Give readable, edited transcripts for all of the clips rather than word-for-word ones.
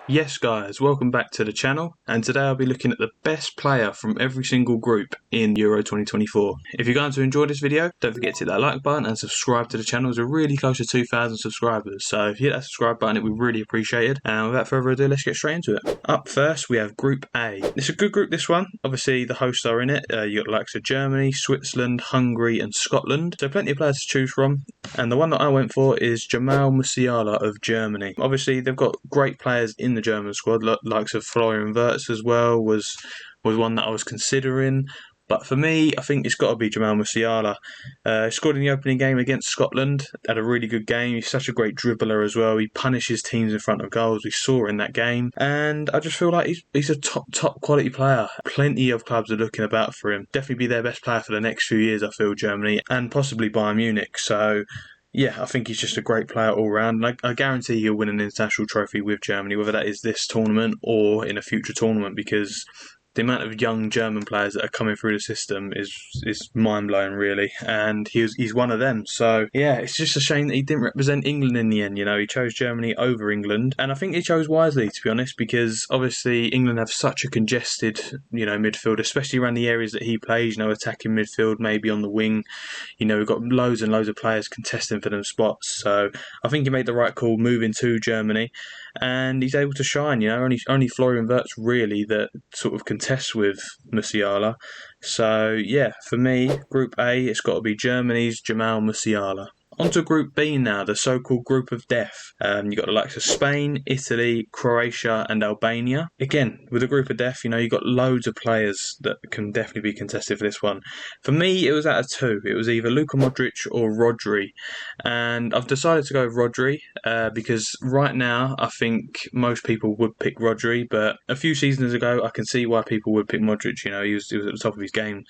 Yes guys, welcome back to the channel, and today I'll be looking at the best player from every single group in Euro 2024. If you're going to enjoy this video, don't forget to hit that like button and subscribe to the channel. We're really close to 2,000 subscribers, so if you hit that subscribe button it would be really appreciated. And without further ado, let's get straight into it. Up first we have Group A. It's a good group, this one. Obviously the hosts are in it. You got the likes of Germany, Switzerland, Hungary and Scotland, so plenty of players to choose from. And the one that I went for is Jamal Musiala of Germany. Obviously they've got great players in the German squad, likes of Florian Wirtz as well was one that I was considering. But for me, I think it's got to be Jamal Musiala. Scored in the opening game against Scotland, had a really good game. He's such a great dribbler as well. He punishes teams in front of goals. We saw in that game. And I just feel like he's a top quality player. Plenty of clubs are looking about for him. Definitely be their best player for the next few years, I feel, Germany. And possibly Bayern Munich. So yeah, I think he's just a great player all round. And I guarantee he'll win an international trophy with Germany, whether that is this tournament or in a future tournament, because the amount of young German players that are coming through the system is mind blowing, really, and he's one of them. So yeah, it's just a shame that he didn't represent England in the end. You know, he chose Germany over England, and I think he chose wisely, to be honest, because obviously England have such a congested, midfield, especially around the areas that he plays. Attacking midfield, maybe on the wing. We've got loads and loads of players contesting for them spots. So I think he made the right call moving to Germany, and he's able to shine. Only Florian Wirtz really that sort of contests with Musiala. So yeah, for me, Group A, it's got to be Germany's Jamal Musiala. On to Group B now, the so-called Group of Death. You've got the likes of Spain, Italy, Croatia and Albania. Again, with a Group of Death, you've got loads of players that can definitely be contested for this one. For me, it was out of two. It was either Luka Modric or Rodri. And I've decided to go with Rodri because right now I think most people would pick Rodri, but a few seasons ago I can see why people would pick Modric. He was at the top of his game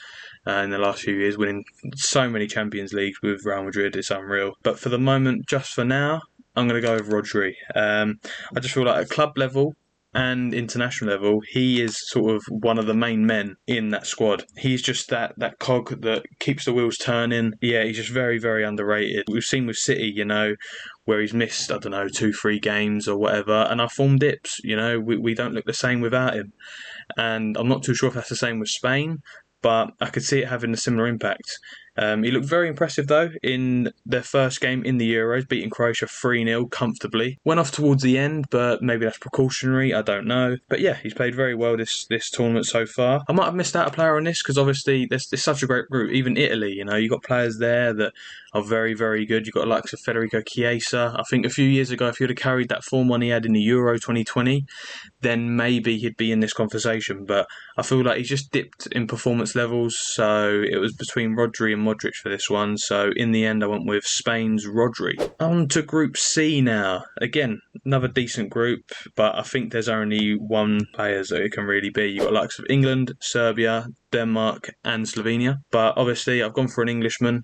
in the last few years, winning so many Champions Leagues with Real Madrid. It's unreal. But for the moment, just for now, I'm going to go with Rodri. I just feel like at club level and international level, he is sort of one of the main men in that squad. He's just that cog that keeps the wheels turning. Yeah, he's just very, very underrated. We've seen with City, where he's missed, 2-3 games or whatever, and our form dips. We don't look the same without him. And I'm not too sure if that's the same with Spain, but I could see it having a similar impact. He looked very impressive though in their first game in the Euros, beating Croatia 3-0 comfortably. Went off towards the end, but maybe that's precautionary, I don't know. But yeah, he's played very well this tournament so far. I might have missed out a player on this because obviously there's such a great group. Even Italy, you've got players there that are very, very good. You've got the likes of Federico Chiesa. I think a few years ago, if he would have carried that form one he had in the Euro 2020, then maybe he'd be in this conversation. But I feel like he's just dipped in performance levels, so it was between Rodri and Modric for this one. So in the end, I went with Spain's Rodri. On to Group C now. Again, another decent group, but I think there's only one player that it can really be. You've got likes of England, Serbia, Denmark and Slovenia. But obviously I've gone for an Englishman,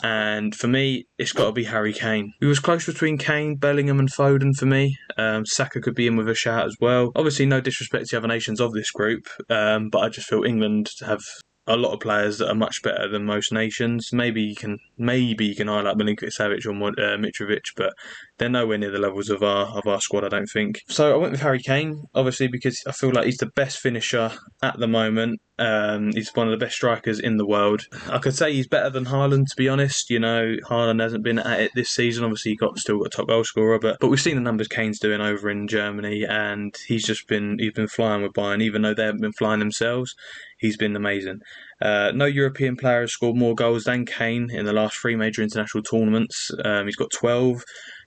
and for me it's got to be Harry Kane. He was close between Kane, Bellingham and Foden for me. Saka could be in with a shout as well. Obviously no disrespect to the other nations of this group, but I just feel England have a lot of players that are much better than most nations. Maybe you can highlight Milinkovic-Savic or Mitrovic, but they're nowhere near the levels of our squad, I don't think. So I went with Harry Kane, obviously, because I feel like he's the best finisher at the moment. He's one of the best strikers in the world. I could say he's better than Haaland, to be honest. Haaland hasn't been at it this season. Obviously, still got a top goal scorer, but we've seen the numbers Kane's doing over in Germany, and he's been flying with Bayern, even though they haven't been flying themselves. He's been amazing. No European player has scored more goals than Kane in the last 3 major international tournaments. He's got 12.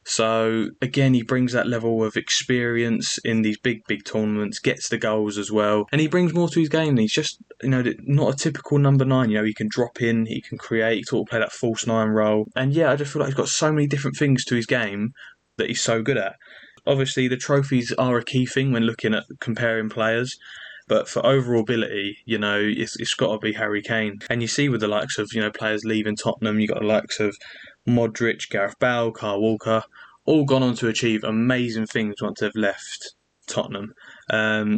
So again, he brings that level of experience in these big tournaments, gets the goals as well, and he brings more to his game. He's just, not a typical number 9. He can drop in, he can create, sort of play that false 9 role. And yeah, I just feel like he's got so many different things to his game that he's so good at. Obviously, the trophies are a key thing when looking at comparing players. But for overall ability, it's got to be Harry Kane. And you see with the likes of, players leaving Tottenham, you've got the likes of Modric, Gareth Bale, Kyle Walker, all gone on to achieve amazing things once they've left Tottenham.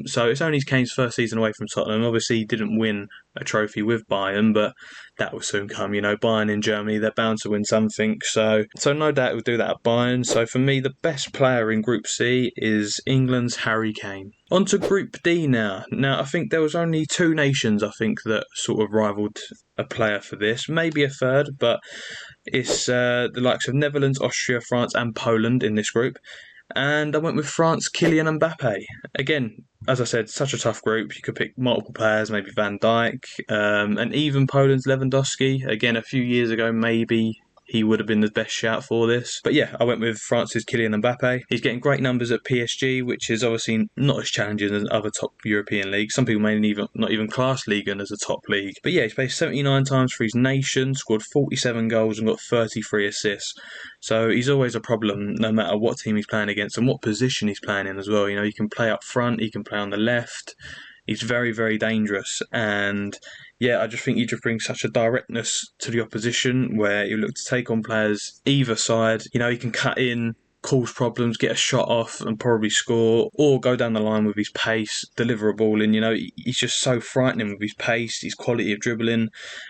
So it's only Kane's first season away from Tottenham. Obviously, he didn't win a trophy with Bayern, but that will soon come. Bayern in Germany, they're bound to win something. So no doubt he'll do that at Bayern. So for me, the best player in Group C is England's Harry Kane. On to Group D now. Now, I think there was only two nations, I think, that sort of rivaled a player for this. Maybe a third, but it's the likes of Netherlands, Austria, France and Poland in this group. And I went with France, Kylian Mbappe. Again, as I said, such a tough group. You could pick multiple players, maybe Van Dijk, and even Poland's Lewandowski. Again, a few years ago, maybe he would have been the best shout for this. But yeah, I went with France's Kylian Mbappe. He's getting great numbers at PSG, which is obviously not as challenging as other top European leagues. Some people may not even class Ligue 1 as a top league. But yeah, he's played 79 times for his nation, scored 47 goals and got 33 assists. So he's always a problem no matter what team he's playing against and what position he's playing in as well. He can play up front, he can play on the left. He's very, very dangerous. And yeah, I just think he just brings such a directness to the opposition where you look to take on players either side. He can cut in, cause problems, get a shot off and probably score, or go down the line with his pace, deliver a ball in. He's just so frightening with his pace, his quality of dribbling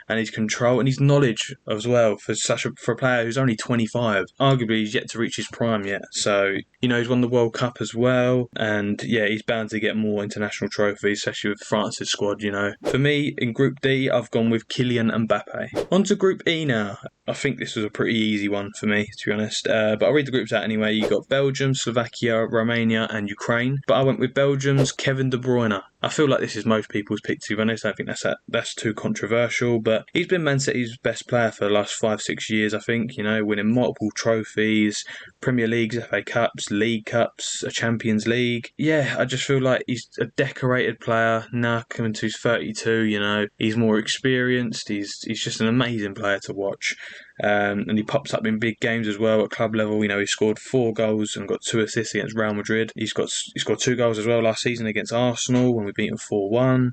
and his control and his knowledge as well for a player who's only 25. Arguably he's yet to reach his prime yet. So, he's won the World Cup as well, and yeah, he's bound to get more international trophies, especially with France's squad. For me, in Group D, I've gone with Kylian Mbappe. On to Group E now. I think this was a pretty easy one for me, to be honest, but I'll read the groups out anyway. You got Belgium, Slovakia, Romania and Ukraine, but I went with Belgium's Kevin De Bruyne. I feel like this is most people's pick, to be honest. I don't think that's too controversial, but he's been Man City's best player for the last 5-6 years, I think, winning multiple trophies, Premier Leagues, FA Cups, League Cups, a Champions League. Yeah, I just feel like he's a decorated player now coming to his 32, he's more experienced, he's just an amazing player to watch. And he pops up in big games as well at club level. He scored 4 goals and got 2 assists against Real Madrid. He scored 2 goals as well last season against Arsenal when we beat him 4-1.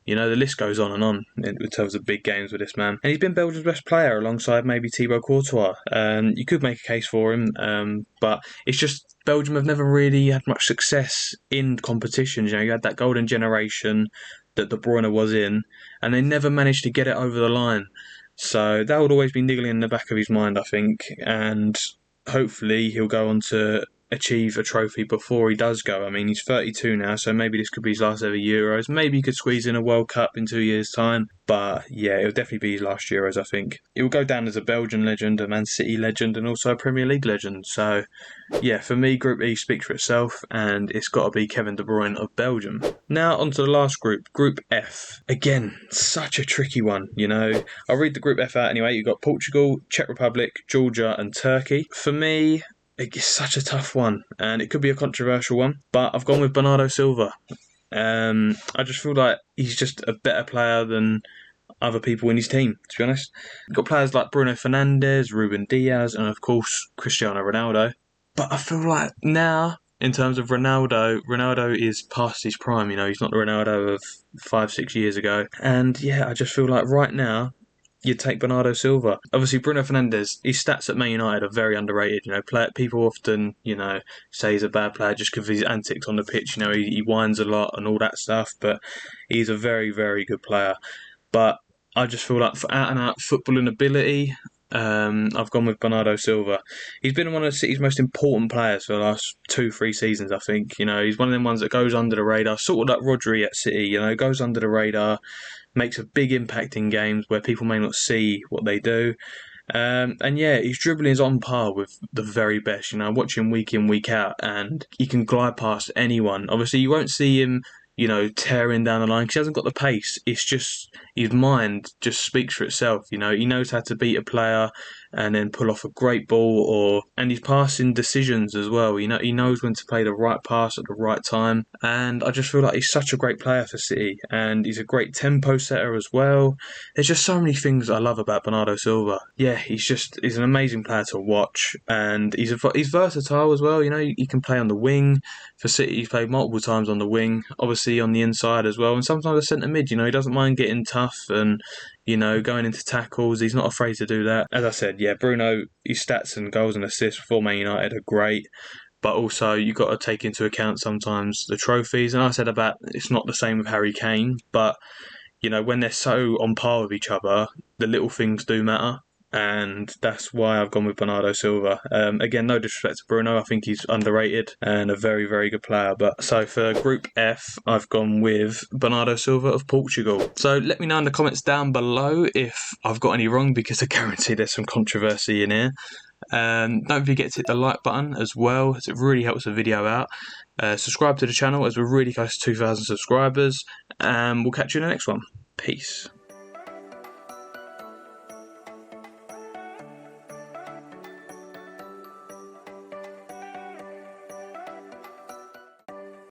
The list goes on and on in terms of big games with this man. And he's been Belgium's best player alongside maybe Thibaut Courtois. You could make a case for him, but it's just Belgium have never really had much success in competitions. You had that golden generation that De Bruyne was in, and they never managed to get it over the line. So that would always be niggling in the back of his mind, I think, and hopefully he'll go on to achieve a trophy before he does go. I mean, he's 32 now, so maybe this could be his last ever Euros. Maybe he could squeeze in a World Cup in 2 years' time, but yeah, it'll definitely be his last Euros, I think. It will go down as a Belgian legend, a Man City legend, and also a Premier League legend. So yeah, for me, Group E speaks for itself, and it's got to be Kevin De Bruyne of Belgium. Now on to the last group, Group F. Again, such a tricky one, I'll read the Group F out anyway. You've got Portugal, Czech Republic, Georgia and Turkey. For me, it's such a tough one, and it could be a controversial one, but I've gone with Bernardo Silva. I just feel like he's just a better player than other people in his team, to be honest. You've got players like Bruno Fernandes, Ruben Diaz, and of course Cristiano Ronaldo. But I feel like now, in terms of Ronaldo is past his prime. He's not the Ronaldo of 5-6 years ago. And yeah, I just feel like right now, you'd take Bernardo Silva. Obviously, Bruno Fernandes, his stats at Man United are very underrated. People often, say he's a bad player just because of his antics on the pitch. He whines a lot and all that stuff, but he's a very, very good player. But I just feel like for out-and-out footballing ability, I've gone with Bernardo Silva. He's been one of City's most important players for the last 2-3 seasons, I think. He's one of them ones that goes under the radar, sort of like Rodri at City, goes under the radar, makes a big impact in games where people may not see what they do. And yeah, his dribbling is on par with the very best. I watch him week in, week out, and he can glide past anyone. Obviously, you won't see him, tearing down the line because he hasn't got the pace. It's just his mind just speaks for itself. He knows how to beat a player and then pull off a great ball, and his passing decisions as well. He knows when to play the right pass at the right time, and I just feel like he's such a great player for City, and he's a great tempo setter as well. There's just so many things I love about Bernardo Silva. Yeah, he's an amazing player to watch, and he's versatile as well. He can play on the wing for City. He's played multiple times on the wing, obviously on the inside as well, and sometimes a centre mid. He doesn't mind getting tough and going into tackles. He's not afraid to do that. As I said, yeah, Bruno, his stats and goals and assists for Man United are great. but also you've got to take into account sometimes the trophies. And I said about it's not the same with Harry Kane, but you know, when they're so on par with each other, the little things do matter. And that's why I've gone with Bernardo Silva. Again, no disrespect to Bruno, I think he's underrated and a very, very good player. But so for Group F, I've gone with Bernardo Silva of Portugal. So let me know in the comments down below if I've got any wrong, because I guarantee there's some controversy in here. Don't forget to hit the like button as well, as it really helps the video out. Subscribe to the channel as we're really close to 2,000 subscribers, and we'll catch you in the next one. Peace.